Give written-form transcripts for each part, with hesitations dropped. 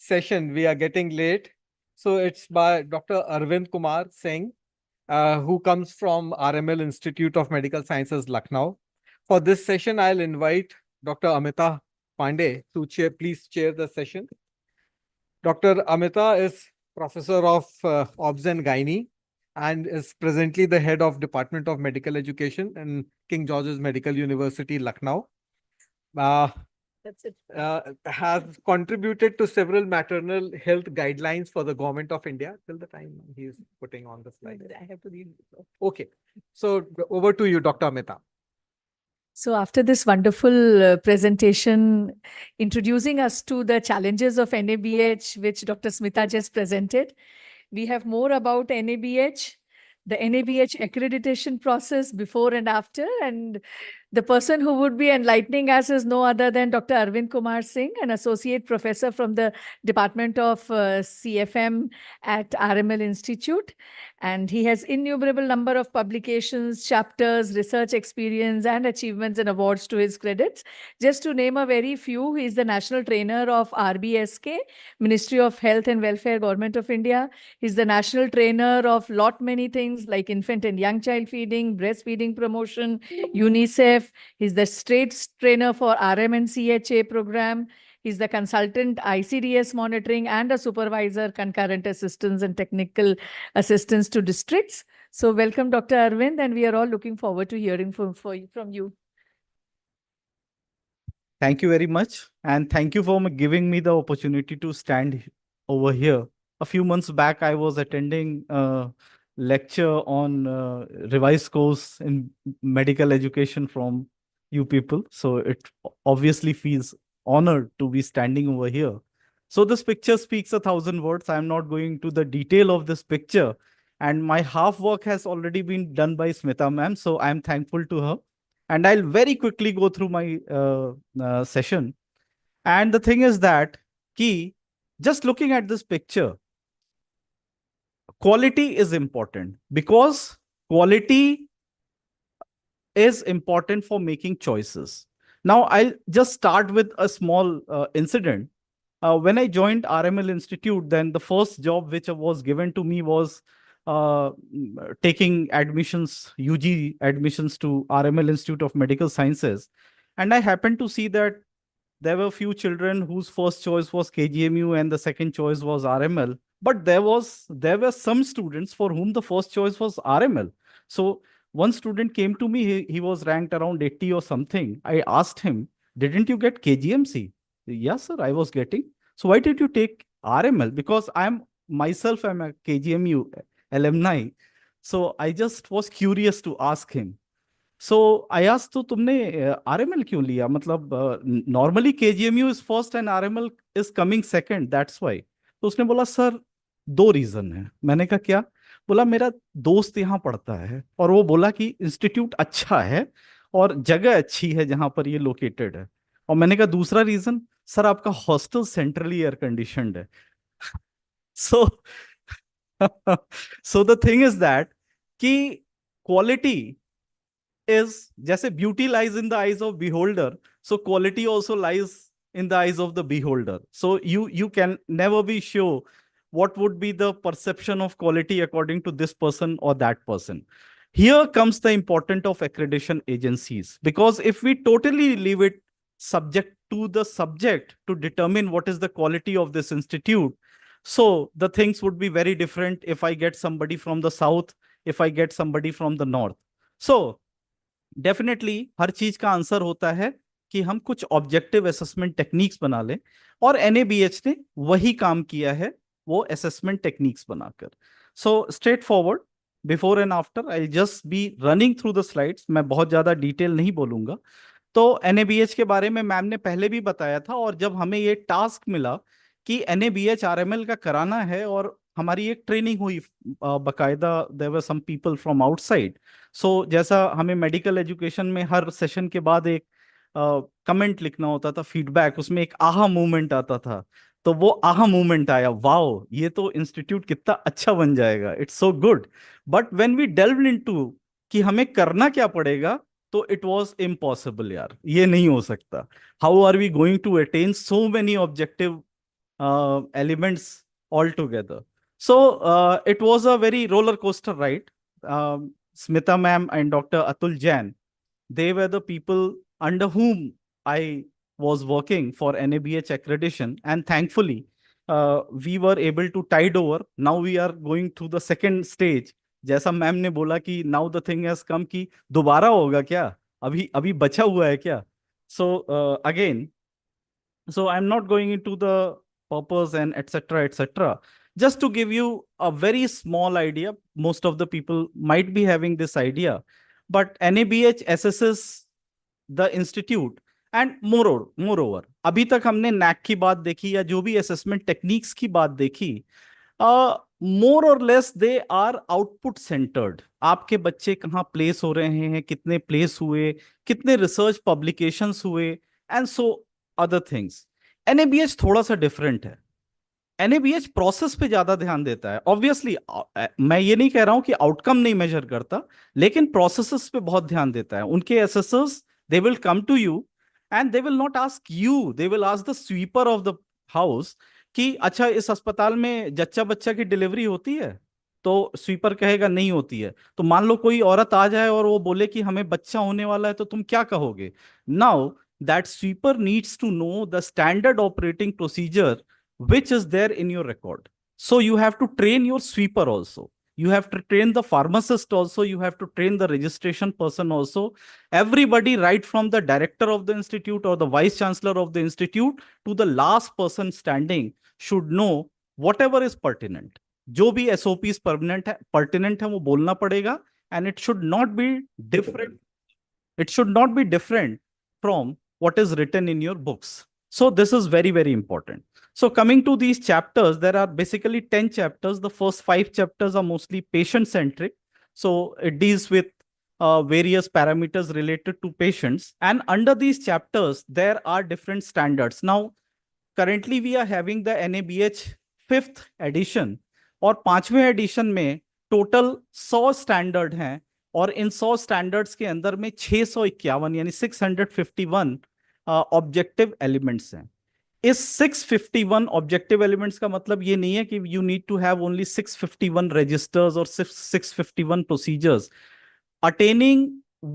session, we are getting late. So it's by Dr. Arvind Kumar Singh, who comes from RML Institute of Medical Sciences, Lucknow. For this session, I'll invite Dr. Amita Pandey to please chair the session. Dr. Amita is Professor of Obs and Gynae and is presently the head of Department of Medical Education in King George's Medical University, Lucknow. That's it. Has contributed to several maternal health guidelines for the government of India till the time he is putting on the slide. I have to read. Okay. So over to you, Dr. Amita. So after this wonderful presentation, introducing us to the challenges of NABH, which Dr. Smita just presented, we have more about NABH, the NABH accreditation process before and after, and the person who would be enlightening us is no other than Dr. Arvind Kumar Singh, an associate professor from the Department of CFM at RML Institute. And he has innumerable number of publications, chapters, research experience, and achievements and awards to his credits. Just to name a very few, he is the national trainer of RBSK, Ministry of Health and Welfare, Government of India. He's the national trainer of lot many things like infant and young child feeding, breastfeeding promotion, UNICEF. He's the state trainer for RM and CHA program. He's the consultant ICDS monitoring and a supervisor concurrent assistance and technical assistance to districts. So welcome, Dr. Arvind, and we are all looking forward to hearing from you. Thank you very much. And thank you for giving me the opportunity to stand over here. A few months back, I was attending a lecture on revised course in medical education from you people. So it obviously feels honored to be standing over here. So this picture speaks 1,000 words. I'm not going to the detail of this picture. And my half work has already been done by Smita ma'am. So I'm thankful to her. And I'll very quickly go through my session. And the thing is that, just looking at this picture, quality is important because quality is important for making choices. Now, I'll just start with a small incident. When I joined RML Institute, then the first job which was given to me was taking admissions, UG admissions to RML Institute of Medical Sciences. And I happened to see that there were a few children whose first choice was KGMU and the second choice was RML. But there were some students for whom the first choice was RML. So one student came to me, he was ranked around 80 or something. I asked him, didn't you get KGMC? Yes, sir, I was getting. So why did you take RML? Because I'm a KGMU alumni. So I just was curious to ask him. So I asked, तो तुमने RML क्यों लिया? मतलब normally KGMU is first and RML is coming second. That's why. तो उसने बोला sir 2 reason है. मैंने कहा क्या? बोला मेरा दोस्त यहाँ पढ़ता है और वो बोला कि इंस्टीट्यूट अच्छा है और जगह अच्छी है जहां पर ये लोकेटेड है. और मैंने कहा दूसरा रीजन सर आपका हॉस्टल सेंट्रली एयर कंडीशनड है. So the thing is that कि quality is जैसे beauty lies in the eyes of beholder, so quality also lies in the eyes of the beholder. So you can never be sure what would be the perception of quality according to this person or that person. Here comes the importance of accreditation agencies, because if we totally leave it subject to the subject to determine what is the quality of this institute, so the things would be very different if I get somebody from the south, if I get somebody from the north. So definitely हर चीज का answer होता है कि हम कुछ objective assessment techniques बना लें, और NABH ने वही काम किया है, वो असेसमेंट टेक्निक्स बनाकर. So straight forward, before and after, I just be running through the slides. मैं बहुत ज्यादा डिटेल नहीं बोलूंगा. तो NABH के बारे में मैम ने पहले भी बताया था, और जब हमें ये टास्क मिला कि NABH RML का कराना है, और हमारी एक ट्रेनिंग हुई बकायदा, there were some people from outside. So जैसा हमें मेडिकल एजुकेशन में हर सेशन के बाद एक कमेंट लिखना होता था, फीडबैक, उसमें एक आहा मूवमेंट आता था. तो वो आहा मूवमेंट आया, वाओ ये तो इंस्टीट्यूट कितना अच्छा बन जाएगा, it's so good. But when we delve into कि हमें करना क्या पड़ेगा, तो इट वाज इम्पॉसिबल. यार ये नहीं हो सकता. How are we going to attain so many objective elements all together. So it was a very roller coaster ride. Smita ma'am and Dr. Atul Jain, they were the people under whom I was working for NABH accreditation, and thankfully we were able to tide over. Now we are going to the second stage. जैसा ma'am ने बोला कि now the thing has come कि दोबारा होगा क्या, अभी अभी बचा हुआ है क्या. So again, so I'm not going into the purpose and etc. etc. Just to give you a very small idea, most of the people might be having this idea, but NABH assesses the institute and moreover अभी तक हमने NAAC की बात देखी या जो भी assessment techniques की बात देखी, more or less they are output centered. आपके बच्चे कहाँ place हो रहे हैं, कितने place हुए, कितने research publications हुए, and so other things. NABH थोड़ा सा different है. NABH प्रोसेस पे ज्यादा ध्यान देता है. ऑब्वियसली मैं ये नहीं कह रहा हूं कि आउटकम नहीं मेजर करता, लेकिन प्रोसेसेस पे बहुत ध्यान देता है. उनके assessors, they will come to you and they will not ask you, they will ask the sweeper of the house कि अच्छा इस अस्पताल में जच्चा बच्चा की डिलीवरी होती है, तो स्वीपर कहेगा नहीं होती है. तो मान लो कोई औरत आ जाए और वो बोले कि हमें बच्चा होने वाला है, तो तुम क्या कहोगे? Now that sweeper needs to know the standard operating procedure which is there in your record. So you have to train your sweeper also. You have to train the pharmacist also. You have to train the registration person also. Everybody, right from the director of the institute or the vice chancellor of the institute to the last person standing, should know whatever is pertinent. जो भी SOPs pertinent है वो बोलना पड़ेगा, and it should not be different. It should not be different from what is written in your books. So this is very, very important. So coming to these chapters, there are basically 10 chapters. The first 5 chapters are mostly patient-centric. So it deals with various parameters related to patients. And under these chapters, there are different standards. Now, currently we are having the NABH 5th edition. और 5वें edition में total 100 standard हैं. और इन 100 standards के अंदर में 651 यानी 651 objective elements हैं. इस 651 ऑब्जेक्टिव एलिमेंट्स का मतलब ये नहीं है कि you need to have only 651 registers और 651 procedures. Attaining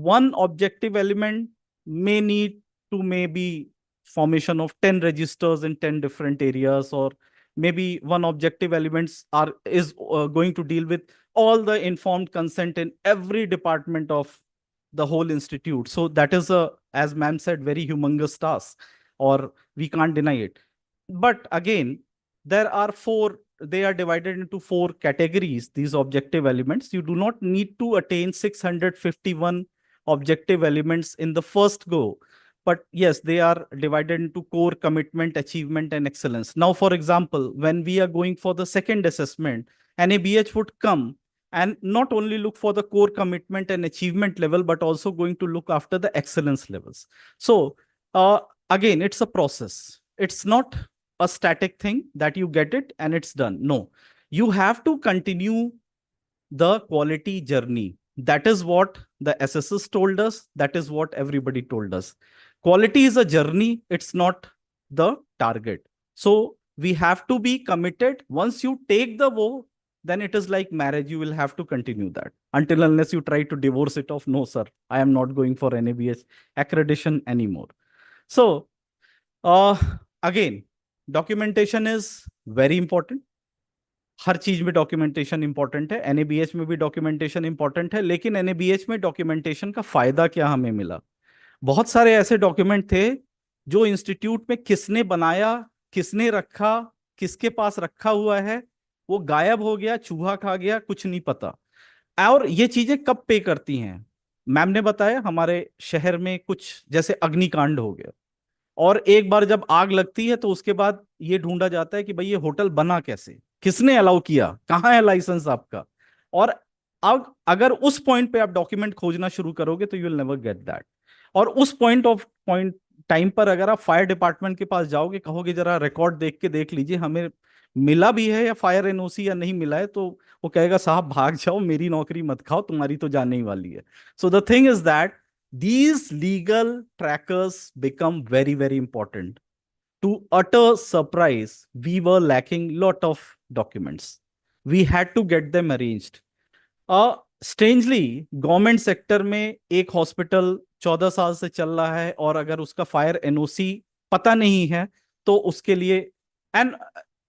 one objective element may need to maybe formation of 10 registers in 10 different areas, or maybe one objective elements is going to deal with all the informed consent in every department of the whole institute. So that is a, as ma'am said, very humongous task, or we can't deny it. But again, there are they are divided into 4 categories, these objective elements. You do not need to attain 651 objective elements in the first go. But yes, they are divided into core, commitment, achievement, and excellence. Now, for example, when we are going for the second assessment, NABH would come and not only look for the core, commitment, and achievement level, but also going to look after the excellence levels. So again, it's a process. It's not a static thing that you get it and it's done. No, you have to continue the quality journey. That is what the SSS told us. That is what everybody told us. Quality is a journey. It's not the target. So we have to be committed. Once you take the vow, then it is like marriage. You will have to continue that until unless you try to divorce it off. No, sir, I am not going for NABH accreditation anymore. So again, documentation is very important. हर चीज में documentation important है. NABH में भी documentation important है, लेकिन NABH में documentation का फायदा क्या हमें मिला? बहुत सारे ऐसे डॉक्यूमेंट थे जो इंस्टीट्यूट में किसने बनाया, किसने रखा, किसके पास रखा हुआ है, वो गायब हो गया, चूहा खा गया, कुछ नहीं पता. और ये चीजें कब पे करती हैं? मैम ने बताया हमारे शहर में कुछ जैसे अग्निकांड हो गया, और एक बार जब आग लगती है तो उसके बाद ये ढूंढा जाता है कि भाई ये होटल बना कैसे, किसने अलाउ किया, कहाँ है लाइसेंस आपका. और अब अगर उस पॉइंट पे आप डॉक्यूमेंट खोजना शुरू करोगे तो you will never get that. और उस पॉइंट टाइम पर अगर आप फायर डिपार्टमेंट के पास जाओगे, कहोगे जरा रिकॉर्ड देख के देख लीजिए हमें मिला भी है या फायर एनओसी या नहीं मिला है, तो वो कहेगा साहब भाग जाओ, मेरी नौकरी मत खाओ, तुम्हारी तो जाने ही वाली है. सो the thing is that these legal trackers become very, very important. to utter surprise, we were lacking lot of documents. We had to get them arranged. Strangely government sector में एक हॉस्पिटल 14 साल से चल रहा है और अगर उसका फायर एनओसी पता नहीं है तो उसके लिए एंड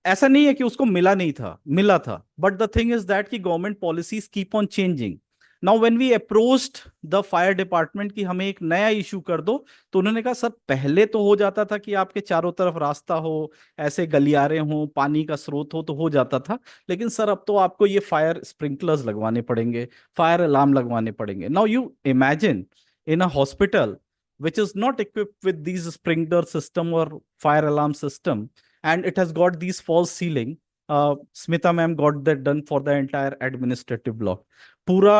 ऐसा नहीं है कि उसको मिला नहीं था, मिला था, but the thing is that कि government policies keep on changing. Now when we approached the fire department कि हमें एक नया इशू कर दो, तो उन्होंने कहा सर पहले तो हो जाता था कि आपके चारों तरफ रास्ता हो, ऐसे गलियारे हो, पानी का स्रोत हो, तो हो जाता था, लेकिन सर अब तो आपको ये फायर स्प्रिंकलर्स लगवाने पड़ेंगे, फायर अलार्म लगवाने पड़ेंगे. Now you imagine in a hospital which is not equipped with these sprinkler system or fire alarm system, and it has got these false ceiling. Smita ma'am got that done for the entire administrative block. पूरा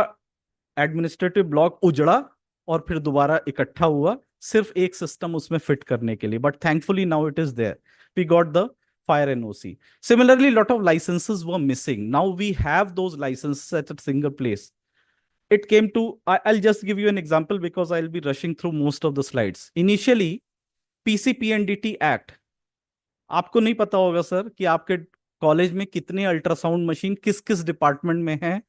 administrative block उजड़ा और फिर दोबारा इकट्ठा हुआ सिर्फ एक system उसमें fit करने के लिए, but thankfully now it is there. We got the fire NOC. Similarly, lot of licenses were missing. Now we have those licenses at a single place. It came to, I'll just give you an example because I'll be rushing through most of the slides. Initially, PCPNDT Act, आपको नहीं पता होगा sir कि आपके college में कितने ultrasound machine किस किस डिपार्टमेंट में हैं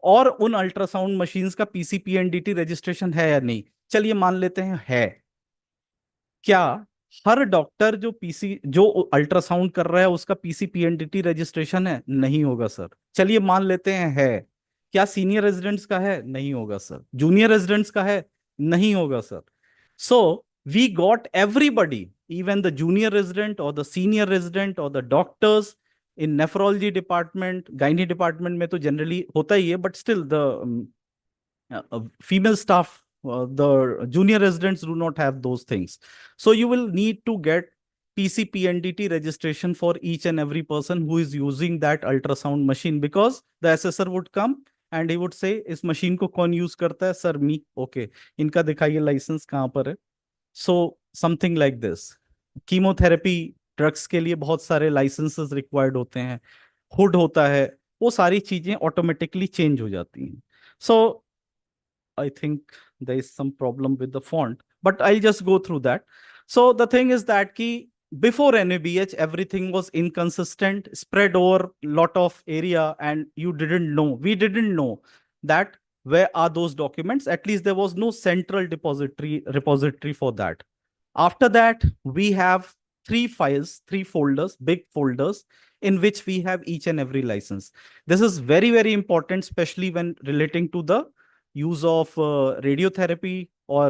और उन अल्ट्रासाउंड मशीन्स का पीसीपीएनडीटी रजिस्ट्रेशन है या नहीं. चलिए मान लेते हैं है. क्या हर डॉक्टर जो अल्ट्रासाउंड कर रहा है उसका पीसीपीएनडीटी रजिस्ट्रेशन है? नहीं होगा सर. चलिए मान लेते हैं है. क्या सीनियर रेजिडेंट्स का है? नहीं होगा सर. जूनियर रेजिडेंट्स का है? नहीं होगा sir. So we got everybody, even the junior resident or the senior resident or the doctors in nephrology department, gynae department में तो generally होता ही है, but still the female staff, the junior residents do not have those things. So you will need to get PCPNDT registration for each and every person who is using that ultrasound machine, because the assessor would come and he would say इस machine को कौन use करता है? Sir, me. Okay, इनका दिखाइए license कहाँ पर है. So something like this. Chemotherapy drugs के लिए बहुत सारे लाइसेंसेस रिक्वायर्ड होते हैं, हुड होता है, वो सारी चीजें ऑटोमेटिकली चेंज हो जाती हैं. So I think there is some problem with the font, but I just go through that. So the thing is that कि before NABH everything was inconsistent, spread over lot of area, and we didn't know that where are those documents. At least there was no central repository for that. After that, we have 3 files, 3 folders, big folders, in which we have each and every license. This is very, very important, especially when relating to the use of radiotherapy or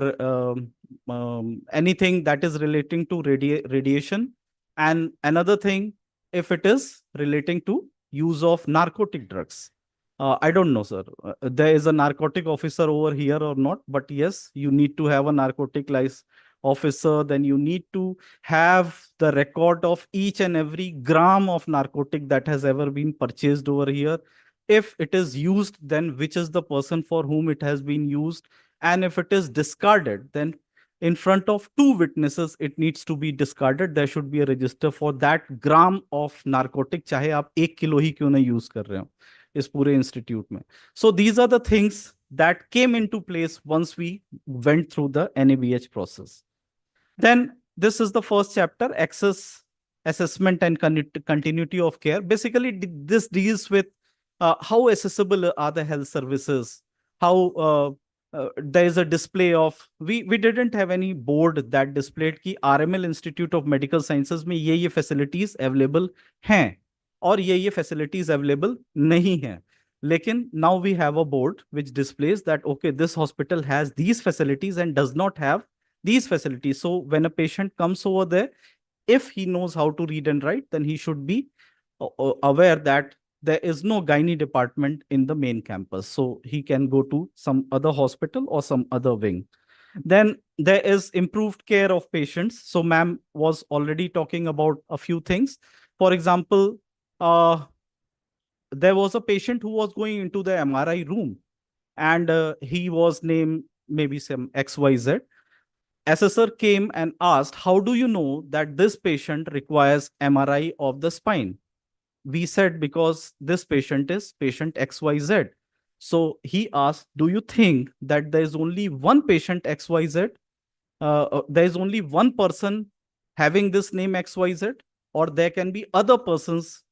anything that is relating to radiation. And another thing, if it is relating to use of narcotic drugs. I don't know, sir. There is a narcotic officer over here or not, but yes, you need to have a narcotic license officer. Then you need to have the record of each and every gram of narcotic that has ever been purchased over here. If it is used, then which is the person for whom it has been used. And if it is discarded, then in front of 2 witnesses, it needs to be discarded. There should be a register for that gram of narcotic, चाहे आप 1 kilo ही क्यों नहीं use कर रहे हो इस पूरे institute में. So these are the things that came into place once we went through the NABH process. Then this is the first chapter, access, assessment and continuity of care. Basically, this deals with how accessible are the health services, how there is a display of, we didn't have any board that displayed कि RML Institute of Medical Sciences में ये facilities available हैं और ये facilities available नहीं हैं. लेकिन now we have a board which displays that, okay, this hospital has these facilities and does not have these facilities. So when a patient comes over there, if he knows how to read and write, then he should be aware that there is no gynae department in the main campus. So he can go to some other hospital or some other wing. Then there is improved care of patients. So ma'am was already talking about a few things. For example, there was a patient who was going into the MRI room and he was named maybe some XYZ. Assessor came and asked, how do you know that this patient requires MRI of the spine? We said, because this patient is patient XYZ. So he asked, do you think that there is only one patient XYZ? There is only one person having this name XYZ, or there can be other persons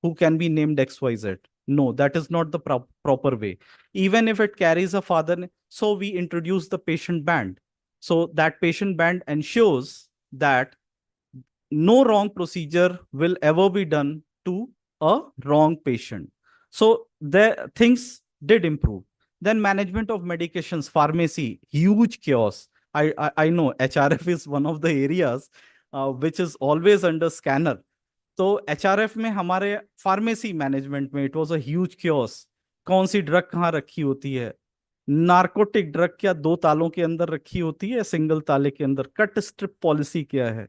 who can be named XYZ. No, that is not the proper way. Even if it carries a father name, so we introduce the patient band. So that patient band ensures that no wrong procedure will ever be done to a wrong patient. So the things did improve. Then management of medications, pharmacy, huge chaos. I know HRF is one of the areas which is always under scanner. तो HRF में हमारे pharmacy management में it was a huge chaos. कौन सी drug कहाँ रखी होती है, narcotic drug क्या 2 तालों के अंदर रखी होती है, सिंगल ताले के अंदर, कट स्ट्रिप पॉलिसी क्या है,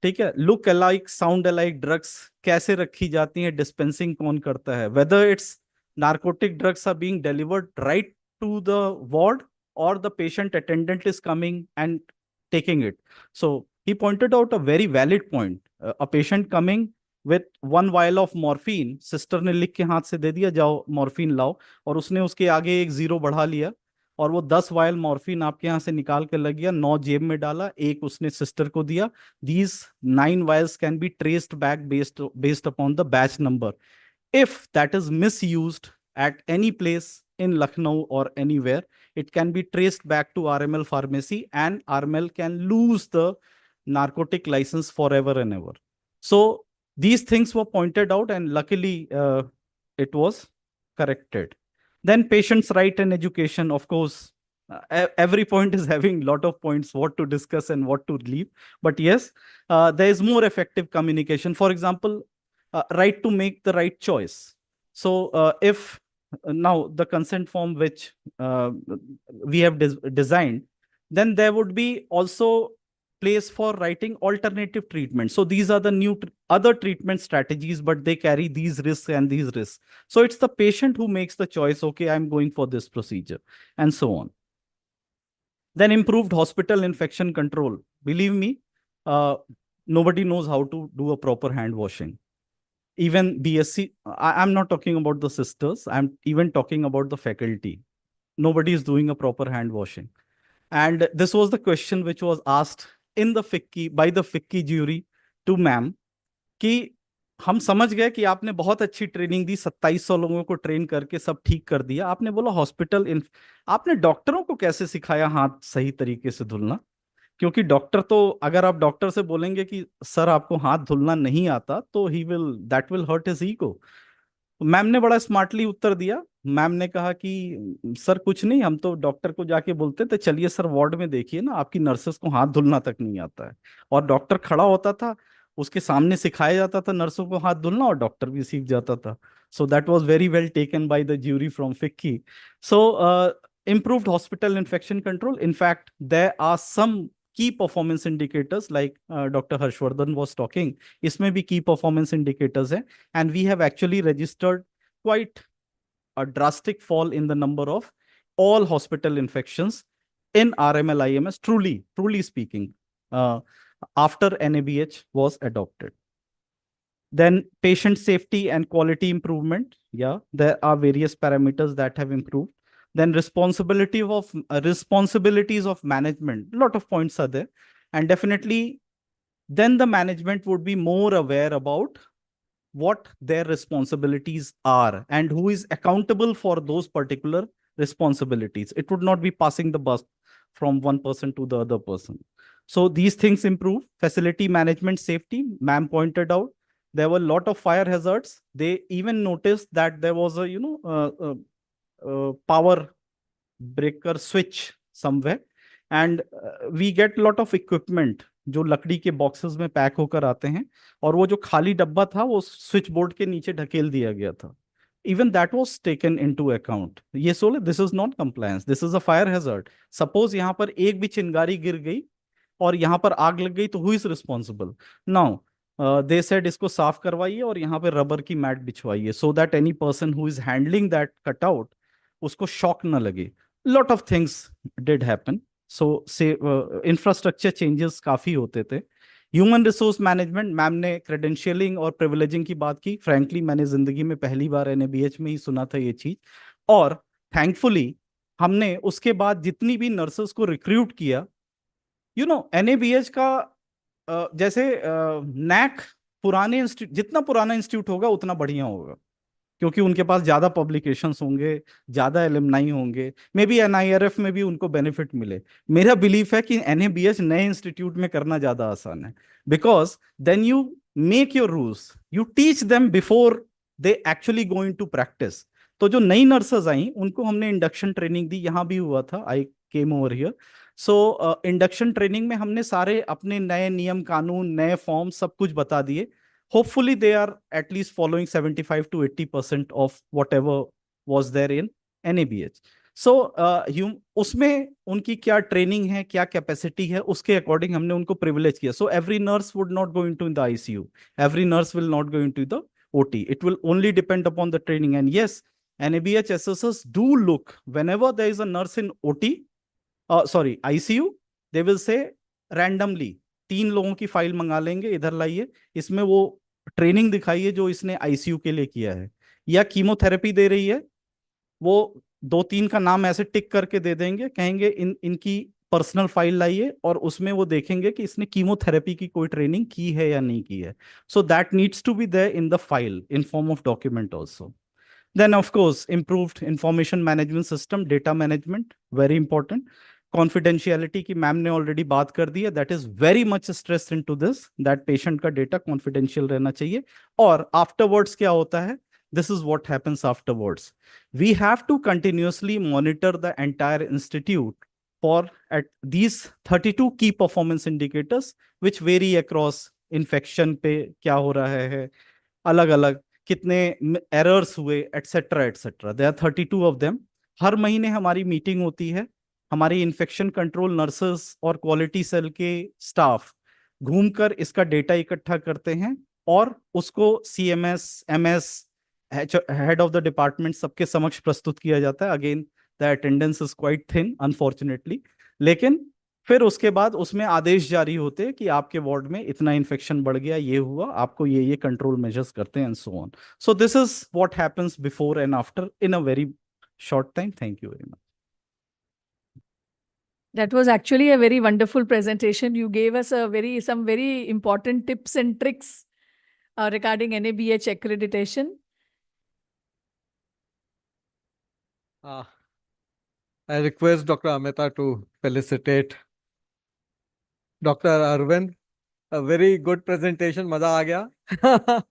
ठीक है, look alike sound alike drugs कैसे रखी जाती हैं, डिस्पेंसिंग कौन करता है, whether it's narcotic drugs are being delivered right to the ward or the patient attendant is coming and taking it. So he pointed out a very valid point. A patient coming with 1 vial of morphine, sister ने लिख के हाथ से दे दिया जाओ morphine लाओ, और उसने उसके आगे एक 0 बढ़ा लिया और वो 10 वायल मॉर्फिन आपके यहाँ से निकाल के लग गया, 9 जेब में डाला, एक उसने सिस्टर को दिया. These 9 vials can be traced back based upon the batch number. If that is misused at any place in Lucknow or anywhere, it can be traced back to RML pharmacy and RML can lose the narcotic license forever and ever. So these things were pointed out and luckily it was corrected. Then patient's right and education, of course, every point is having a lot of points, what to discuss and what to leave. But yes, there is more effective communication. For example, right to make the right choice. So if now the consent form which we have designed, then there would be also place for writing alternative treatment. So these are the new other treatment strategies, but they carry these risks and these risks. So it's the patient who makes the choice, okay, I'm going for this procedure and so on. Then improved hospital infection control. Believe me, nobody knows how to do a proper hand washing. Even BSc, I'm not talking about the sisters, I'm even talking about the faculty. Nobody is doing a proper hand washing. And this was the question which was asked in the FICCI, by the FICCI jury to ma'am, कि हम समझ गए कि आपने बहुत अच्छी training दी, 2700 लोगों को ट्रेन करके सब ठीक कर दिया, आपने बोला हॉस्पिटल आपने डॉक्टरों को कैसे सिखाया हाथ सही तरीके से धुलना? क्योंकि डॉक्टर तो, अगर आप डॉक्टर से बोलेंगे कि सर आपको हाथ धुलना नहीं आता, तो that will hurt his ego. Ma'am ने बड़ा स्मार्टली उत्तर दिया. मैम ने कहा कि सर कुछ नहीं, हम तो डॉक्टर को जाके बोलते थे चलिए सर वार्ड में देखिए ना, आपकी नर्सेस को हाथ धुलना तक नहीं आता है. और डॉक्टर खड़ा होता था, उसके सामने सिखाया जाता था नर्सों को हाथ धुलना और डॉक्टर भी सीख जाता था. So that was very well taken by the jury from FICCI. So improved hospital infection control. In fact, there are some key performance indicators like Dr. Harshvardhan was talking. इसमें भी key performance indicators हैं, and we have actually registered quite a drastic fall in the number of all hospital infections in RML IMS, truly speaking, after NABH was adopted. Then patient safety and quality improvement. Yeah, there are various parameters that have improved. Then responsibilities of management, a lot of points are there, and definitely then the management would be more aware about what their responsibilities are and who is accountable for those particular responsibilities. It would not be passing the buck from one person to the other person. So these things improve. Facility management safety, ma'am pointed out, there were a lot of fire hazards. They even noticed that there was a power breaker switch somewhere, and we get a lot of equipment जो लकड़ी के boxes में pack होकर आते हैं, और वो जो खाली डब्बा था वो स्विच बोर्ड के नीचे ढकेल दिया गया था. Even that was taken into account. ये सोले, this is not compliance, this is a fire hazard. Suppose यहाँ पर एक भी चिंगारी गिर गई और यहाँ पर आग लग गई, तो who is responsible? Now they said इसको साफ करवाइए और यहाँ पे रबर की mat बिछवाइए, so that any person who is handling that cutout उसको शॉक ना लगे. Lot of things did happen. So say infrastructure changes काफी होते थे. ह्यूमन रिसोर्स मैनेजमेंट, मैम ने क्रेडेंशियलिंग और प्रिविलेजिंग की बात की. फ्रैंकली मैंने जिंदगी में पहली बार NABH में ही सुना था ये चीज, और थैंकफुली हमने उसके बाद जितनी भी नर्सेस को रिक्रूट किया, NABH का जैसे नैक पुराने इंस्टीट्यूट, जितना पुराना इंस्टीट्यूट होगा उतना बढ़िया होगा, क्योंकि उनके पास ज्यादा पब्लिकेशंस होंगे, ज्यादा एलुमनाई होंगे, मे बी एनआईआरएफ में भी उनको बेनिफिट मिले। मेरा बिलीफ है कि एनएबीएच नए इंस्टीट्यूट में करना ज्यादा आसान है, because then you make your rules, you teach them before they actually going to practice. तो जो नई नर्सेज आई उनको हमने इंडक्शन ट्रेनिंग दी, यहाँ भी हुआ था, I came over here. So induction training में हमने सारे अपने नए नियम कानून, नए फॉर्म, सब कुछ बता दिए। Hopefully they are at least following 75 to 80% of whatever was there in NABH. So उसमें उनकी क्या ट्रेनिंग है, क्या कैपेसिटी है, उसके अकॉर्डिंग हमने उनको प्रिविलेज किया। So every nurse would not go into in the ICU, every nurse will not go into the OT. It will only depend upon the training. And yes, NABH SSS do look whenever there is a nurse in OT, sorry, ICU, they will say randomly 3 लोगों की file मंगा लेंगे, इधर लाइए, इसमें वो training दिखाइए जो इसने आईसीयू के लिए किया है, या कीमोथेरेपी दे रही है, वो 2-3 का नाम ऐसे टिक करके दे देंगे, कहेंगे इनकी पर्सनल फाइल लाइए, और उसमें वो देखेंगे कि इसने कीमोथेरेपी की कोई ट्रेनिंग की है या नहीं की है। So that needs to be there in the file in form of document also. Then, of course, improved information management system, data management, very important. Confidentiality की मैम ने ऑलरेडी बात कर दी है, that is very much stressed into this, that patient का data confidential रहना चाहिए। और afterwards क्या होता है? This is what happens afterwards. We have to continuously monitor the entire institute for at these 32 key performance indicators, which vary across infection पे क्या हो रहा है, अलग अलग कितने एरर्स हुए, etcetera etcetera. There are 32 of them. हर महीने हमारी मीटिंग होती है, हमारी इन्फेक्शन कंट्रोल नर्सेस और क्वालिटी सेल के स्टाफ घूमकर इसका डेटा इकट्ठा करते हैं, और उसको CMS, MS, head of the department, सबके समक्ष प्रस्तुत किया जाता है। Again the attendance is quite thin unfortunately, लेकिन फिर उसके बाद उसमें आदेश जारी होते हैं कि आपके वार्ड में इतना इन्फेक्शन बढ़ गया, ये हुआ, आपको ये कंट्रोल मेजर्स करते हैं, and so on. So this is what happens before and after in a very short time. Thank you very much. That was actually a very wonderful presentation. You gave us some very important tips and tricks regarding NABH accreditation. I request Dr. Amita to felicitate Dr. Arvind. A very good presentation, maza aa gaya.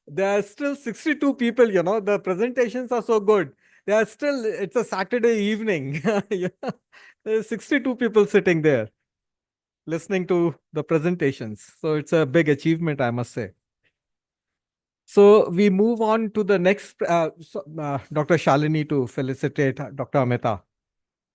There are still 62 people, you know, the presentations are so good. There are still, it's a Saturday evening. Yeah. There's 62 people sitting there listening to the presentations. So it's a big achievement, I must say. So we move on to the next, Dr. Shalini to felicitate Dr. Amita.